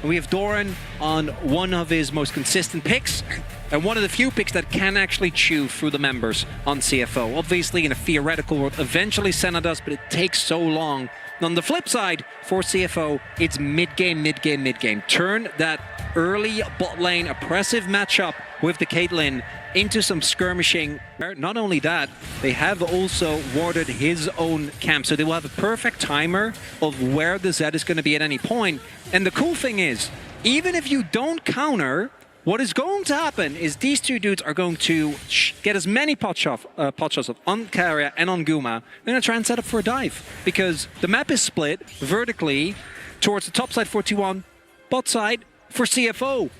And we have Doran on one of his most consistent picks, and one of the few picks that can actually chew through the members on CFO. Obviously, in a theoretical world, eventually Senna does, but it takes so long. And on the flip side, for CFO, it's mid-game, mid-game, mid-game. Turn that early bot lane oppressive matchup with the Caitlyn into some skirmishing. Not only that, they have also warded his own camp, so they will have a perfect timer of where the Zed is going to be at any point. And the cool thing is, even if you don't counter, what is going to happen is these two dudes are going to get as many pot shots on Keria and on Guma. They're going to try and set up for a dive, because the map is split vertically towards the top side for T1, bot side for CFO.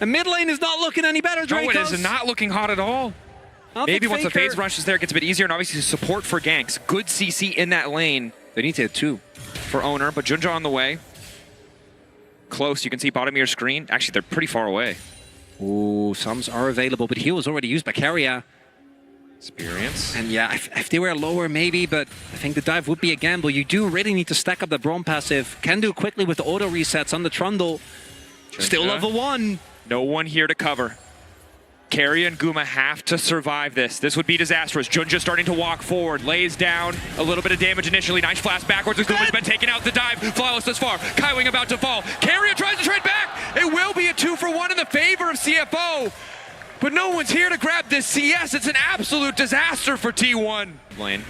And mid lane is not looking any better, Dracos. No, it is not looking hot at all. Maybe once the phase rush is there, it gets a bit easier, and obviously support for ganks. Good CC in that lane. They need to hit 2 for Owner, but Junja on the way. Close, you can see bottom of your screen. Actually, they're pretty far away. Ooh, sums are available, but heal was already used by Keria. Experience. And yeah, if they were lower, maybe, but I think the dive would be a gamble. You do really need to stack up the Braum passive. Can do quickly with the auto resets on the Trundle. Junja. Still level 1. No one here to cover. Keria and Guma have to survive this. This would be disastrous. Junja starting to walk forward, lays down a little bit of damage initially. Nice flash backwards as Guma's been taken out the dive. Flawless thus far. Kaiwing about to fall. Keria tries to trade back. It will be a 2-for-1 in the favor of CFO. But no one's here to grab this CS. It's an absolute disaster for T1. Lane.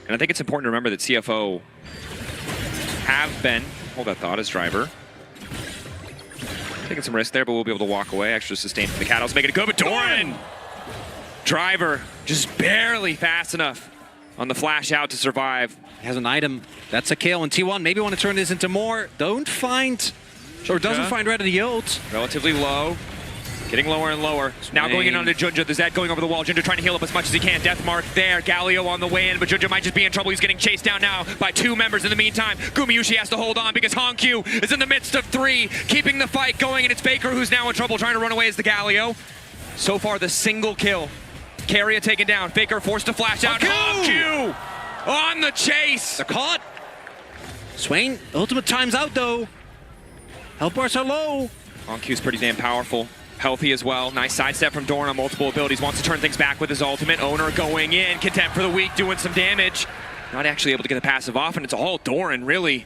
And I think it's important to remember that CFO have been, hold that thought as driver. Taking some risk there, but we'll be able to walk away. Extra sustain from the Cattles, making it good, but Doran! Driver just barely fast enough on the flash out to survive. Has an item. That's a kill. And T1 maybe want to turn this into more. Don't find, or doesn't find Red of the ult. Relatively low. Getting lower and lower. Now going in onto Junja. The Zed going over the wall. Junja trying to heal up as much as he can. Death mark there. Galio on the way in, but Junja might just be in trouble. He's getting chased down now by 2 members in the meantime. Gumayushi has to hold on because Honkyu is in the midst of 3, keeping the fight going, and it's Faker who's now in trouble trying to run away as the Galio. So far, the single kill. Keria taken down. Faker forced to flash out. Honkyu on the chase. They're caught. Swain, ultimate time's out though. Health bars are low. Honkyu's pretty damn powerful. Healthy as well. Nice sidestep from Doran on multiple abilities. Wants to turn things back with his ultimate. Owner going in. Content for the weak, doing some damage. Not actually able to get the passive off, and it's all Doran, really.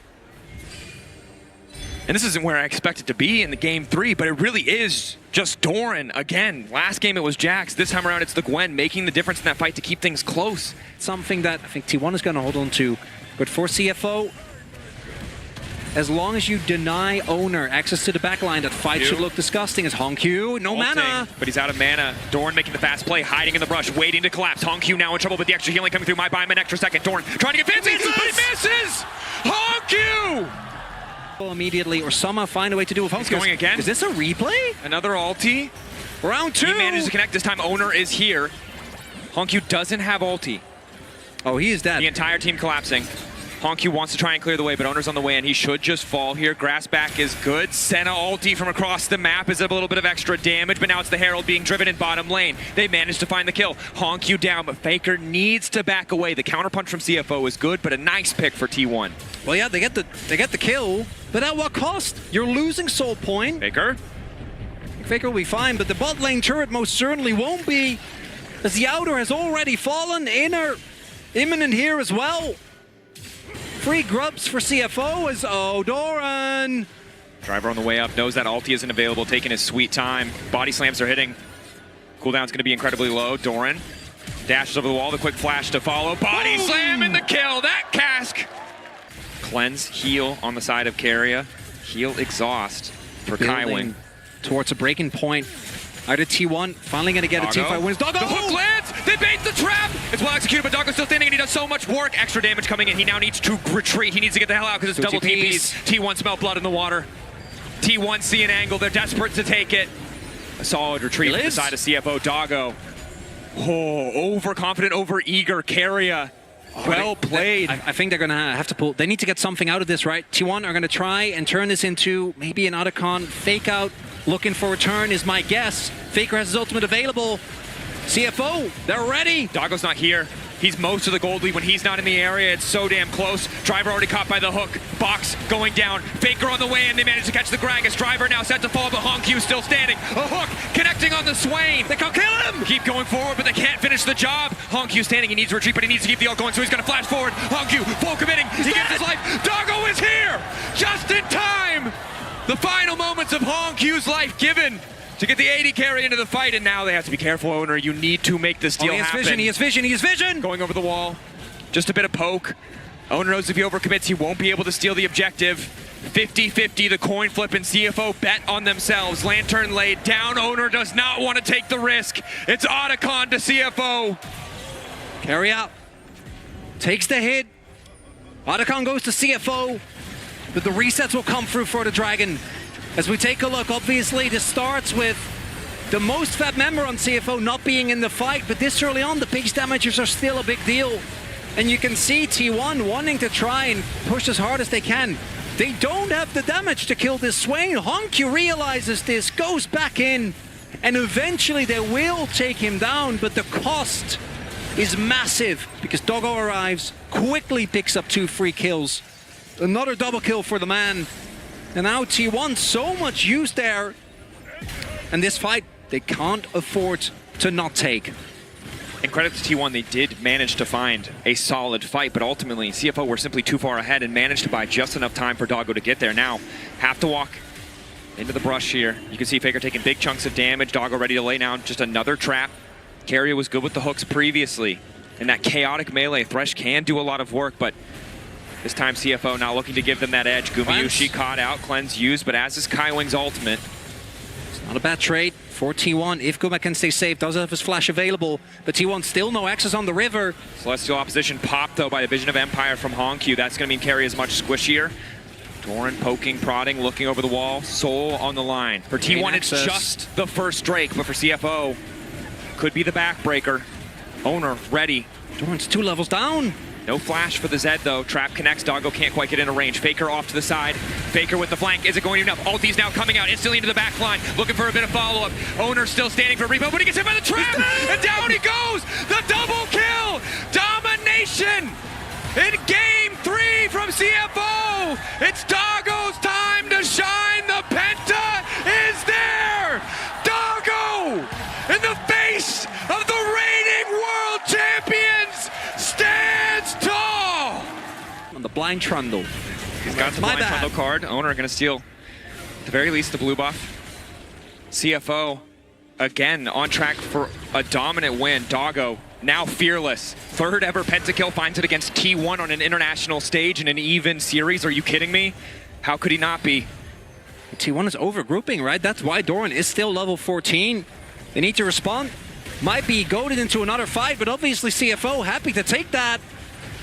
And this isn't where I expect it to be in the game 3, but it really is just Doran again. Last game it was Jax. This time around it's the Gwen making the difference in that fight to keep things close. Something that I think T1 is going to hold on to. But for CFO, as long as you deny Owner access to the backline, that fight should look disgusting as Honkyu. No mana. But he's out of mana. Doran making the fast play, hiding in the brush, waiting to collapse. Honkyu now in trouble with the extra healing coming through. Might buy him an extra second. Doran trying to get fancy, but he misses! Honkyu! Immediately, or somehow find a way to do with Honkyu. He's going again. Is this a replay? Another ulti. Round 2. He managed to connect this time. Owner is here. Honkyu doesn't have ulti. Oh, he is dead. The entire team collapsing. Honkyu wants to try and clear the way, but Owner's on the way, and he should just fall here. Grass back is good. Senna ulti from across the map is a little bit of extra damage, but now it's the Herald being driven in bottom lane. They managed to find the kill. Honkyu down, but Faker needs to back away. The counterpunch from CFO is good, but a nice pick for T1. Well, yeah, they get the kill, but at what cost? You're losing soul point. Faker will be fine, but the bot lane turret most certainly won't be, as the outer has already fallen. Inner imminent here as well. Free grubs for CFO as Doran. Driver on the way up, knows that ulti isn't available, taking his sweet time. Body slams are hitting. Cooldown's going to be incredibly low. Doran dashes over the wall, the quick flash to follow. Body slam and the kill. That cask. Cleanse, heal on the side of Keria. Heal, exhaust for Kaiwing. Towards a breaking point. Either T1 finally going to get a teamfight wins. Doggo! The hook lands! They bait the trap! It's well executed, but Doggo's still standing and he does so much work. Extra damage coming in. He now needs to retreat. He needs to get the hell out because it's double TPs. T1 smell blood in the water. T1 see an angle. They're desperate to take it. A solid retreat from the side of CFO. Doggo. Oh, overconfident, over-eager. Keria. Well played. I think they're going to have to pull. They need to get something out of this, right? T1 are going to try and turn this into maybe an Otacon fake out. Looking for a turn is my guess. Faker has his ultimate available. CFO, they're ready. Doggo's not here. He's most of the gold lead when he's not in the area. It's so damn close. Driver already caught by the hook. Box going down. Faker on the way, and they manage to catch the Gragas. Driver now set to fall, but Hongq still standing. A hook connecting on the Swain. They can't kill him. Keep going forward, but they can't finish the job. Hongq standing. He needs to retreat, but he needs to keep the ult going, so he's going to flash forward. Hongq full committing. He gives his life. Doggo is here, just in time. The final moments of Hongq's life given to get the 80 carry into the fight, and now they have to be careful, Owner. You need to make this deal happen. He has vision! Going over the wall. Just a bit of poke. Owner knows if he overcommits, he won't be able to steal the objective. 50-50, the coin flip, and CFO bet on themselves. Lantern laid down. Owner does not want to take the risk. It's Otacon to CFO. Carry out. Takes the hit. Otacon goes to CFO, but the resets will come through for the Dragon. As we take a look, obviously this starts with the most fat member on CFO not being in the fight, but this early on the base damages are still a big deal. And you can see T1 wanting to try and push as hard as they can. They don't have the damage to kill this Swain. Hongq realizes this, goes back in, and eventually they will take him down, but the cost is massive because Doggo arrives, quickly picks up 2 free kills. Another double kill for the man. And now T1, so much use there. And this fight, they can't afford to not take. And credit to T1, they did manage to find a solid fight, but ultimately CFO were simply too far ahead and managed to buy just enough time for Doggo to get there. Now, have to walk into the brush here. You can see Faker taking big chunks of damage. Doggo ready to lay down just another trap. Carrier was good with the hooks previously. And that chaotic melee, Thresh can do a lot of work, but this time CFO not looking to give them that edge. Gumayushi caught out, cleanse used, but as is Kaiwing's ultimate. It's not a bad trade for T1. If Guma can stay safe, does have his flash available, but T1 still no access on the river. Celestial opposition popped though by the Vision of Empire from Hongq. That's going to mean Carry is much squishier. Doran poking, prodding, looking over the wall. Soul on the line. For T1, it's just the first Drake, but for CFO, could be the backbreaker. Owner ready. Doran's 2 levels down. No flash for the Zed though. Trap connects, Doggo can't quite get into range. Faker off to the side. Faker with the flank. Is it going enough? Ulti's now coming out instantly into the back line. Looking for a bit of follow-up. Owner still standing for repo, but he gets hit by the trap! And down he goes! The double kill! Domination! In game 3 from CFO! It's Doggo's time to shine! The Penta is there! Doggo! In the face of the reigning world champions! Stands tall! On the blind trundle. He's got the blind trundle card. Owner going to steal, at the very least, the blue buff. CFO, again, on track for a dominant win. Doggo, now fearless. 3rd ever pentakill, finds it against T1 on an international stage in an even series. Are you kidding me? How could he not be? T1 is overgrouping, right? That's why Doran is still level 14. They need to respond. Might be goaded into another fight, but obviously CFO happy to take that.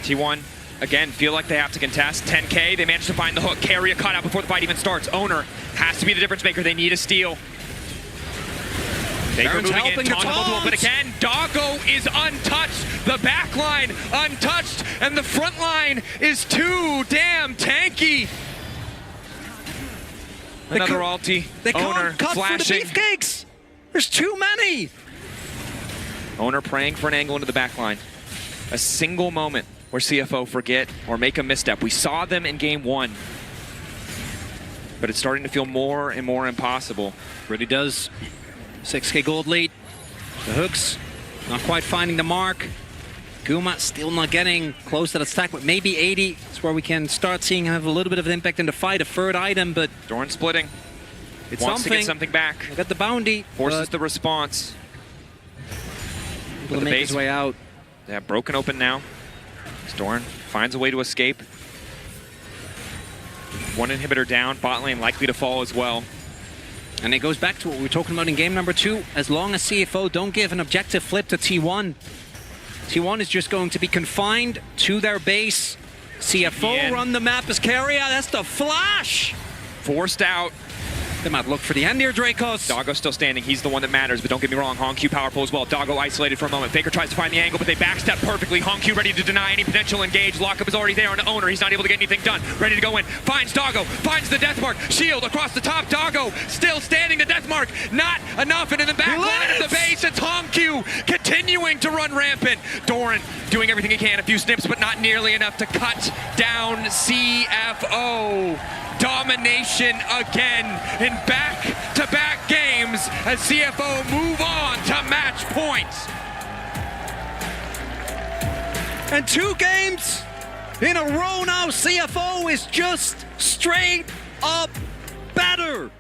T1, again, feel like they have to contest. 10K, they managed to find the hook. Carry a caught out before the fight even starts. Owner has to be the difference maker. They need a steal. Faker moving in, taunt, but again, Doggo is untouched. The back line untouched, and the front line is too damn tanky. Another ulti. They Owner can't cut flashing. For the beefcakes. There's too many. Owner praying for an angle into the back line. A single moment where CFO forget or make a misstep. We saw them in game 1. But it's starting to feel more and more impossible. Really does. 6K gold lead. The hooks not quite finding the mark. Guma still not getting close to the stack, but maybe 80 is where we can start seeing have a little bit of an impact in the fight. A 3rd item, but Doran splitting. It's wants something. to get something back. They got the bounty. Forces the response. Able to make his way out. Yeah, broken open now. Doran finds a way to escape. 1 inhibitor down, bot lane likely to fall as well. And it goes back to what we were talking about in game number 2. As long as CFO don't give an objective flip to T1, T1 is just going to be confined to their base. CFO run the map as carrier. That's the flash. Forced out. They might look for the end here, Dracos. Doggo's still standing. He's the one that matters, but don't get me wrong. Hongq powerful as well. Doggo isolated for a moment. Faker tries to find the angle, but they backstep perfectly. Hongq ready to deny any potential engage. Lockup is already there on the owner. He's not able to get anything done. Ready to go in. Finds Doggo. Finds the death mark. Shield across the top. Doggo still standing. The death mark. Not enough. And in the back line of the base, it's Hongq continuing to run rampant. Doran doing everything he can. A few snips, but not nearly enough to cut down CFO. Domination again in back-to-back games as CFO move on to match points. And 2 games in a row now, CFO is just straight up better.